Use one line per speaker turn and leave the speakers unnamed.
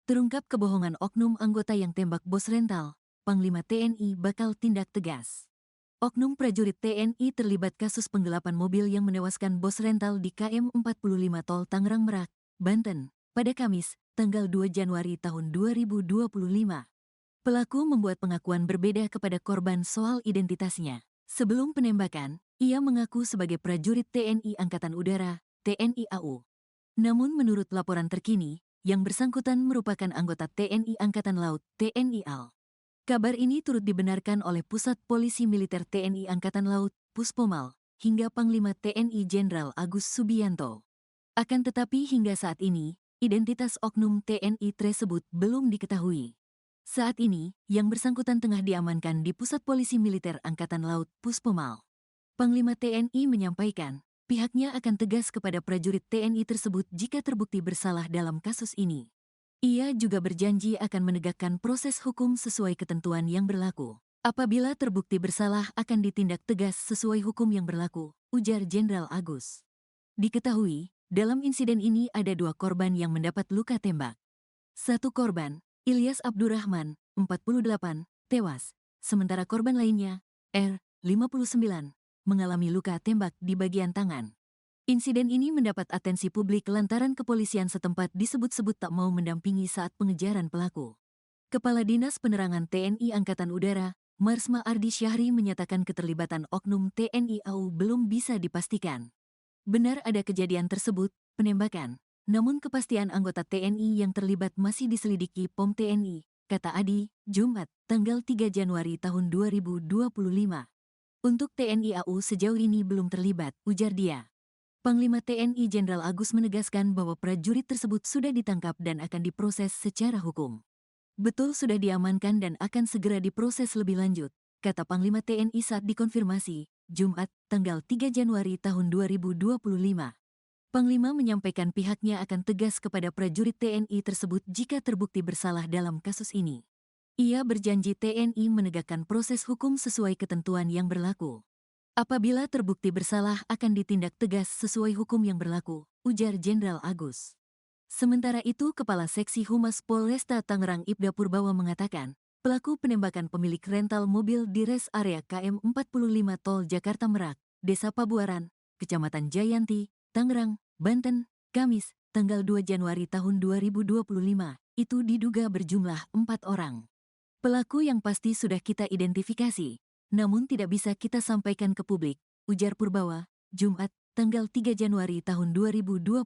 Terungkap kebohongan oknum anggota yang tembak bos rental, Panglima TNI bakal tindak tegas. Oknum prajurit TNI terlibat kasus penggelapan mobil yang menewaskan bos rental di KM 45 Tol Tangerang Merak, Banten, pada Kamis, tanggal 2 Januari tahun 2025. Pelaku membuat pengakuan berbeda kepada korban soal identitasnya. Sebelum penembakan, ia mengaku sebagai prajurit TNI Angkatan Udara, TNI AU. Namun menurut laporan terkini, yang bersangkutan merupakan anggota TNI Angkatan Laut, TNI AL. Kabar ini turut dibenarkan oleh Pusat Polisi Militer TNI Angkatan Laut, Puspomal, hingga Panglima TNI Jenderal Agus Subianto. Akan tetapi hingga saat ini, identitas oknum TNI tersebut belum diketahui. Saat ini, yang bersangkutan tengah diamankan di Pusat Polisi Militer Angkatan Laut, Puspomal. Panglima TNI menyampaikan, pihaknya akan tegas kepada prajurit TNI tersebut jika terbukti bersalah dalam kasus ini. Ia juga berjanji akan menegakkan proses hukum sesuai ketentuan yang berlaku. Apabila terbukti bersalah akan ditindak tegas sesuai hukum yang berlaku, ujar Jenderal Agus. Diketahui, dalam insiden ini ada 2 korban yang mendapat luka tembak. Satu korban, Ilyas Abdurrahman, 48, tewas, sementara korban lainnya, R, 59, mengalami luka tembak di bagian tangan. Insiden ini mendapat atensi publik lantaran kepolisian setempat disebut-sebut tak mau mendampingi saat pengejaran pelaku. Kepala Dinas Penerangan TNI Angkatan Udara, Marsma Ardi Syahri menyatakan keterlibatan oknum TNI AU belum bisa dipastikan. Benar ada kejadian tersebut, penembakan, namun kepastian anggota TNI yang terlibat masih diselidiki POM TNI, kata Adi, Jumat, tanggal 3 Januari tahun 2025. Untuk TNI AU sejauh ini belum terlibat, ujar dia. Panglima TNI Jenderal Agus menegaskan bahwa prajurit tersebut sudah ditangkap dan akan diproses secara hukum. Betul sudah diamankan dan akan segera diproses lebih lanjut, kata Panglima TNI saat dikonfirmasi, Jumat, tanggal 3 Januari tahun 2025. Panglima menyampaikan pihaknya akan tegas kepada prajurit TNI tersebut jika terbukti bersalah dalam kasus ini. Ia berjanji TNI menegakkan proses hukum sesuai ketentuan yang berlaku. Apabila terbukti bersalah akan ditindak tegas sesuai hukum yang berlaku, ujar Jenderal Agus. Sementara itu Kepala Seksi Humas Polresta Tangerang Ibda Purbawa mengatakan, pelaku penembakan pemilik rental mobil di res area KM 45 Tol Jakarta Merak, Desa Pabuaran, Kecamatan Jayanti, Tangerang, Banten, Kamis, tanggal 2 Januari tahun 2025, itu diduga berjumlah 4 orang. Pelaku yang pasti sudah kita identifikasi, namun tidak bisa kita sampaikan ke publik, ujar Purbawa, Jumat, tanggal 3 Januari tahun 2025.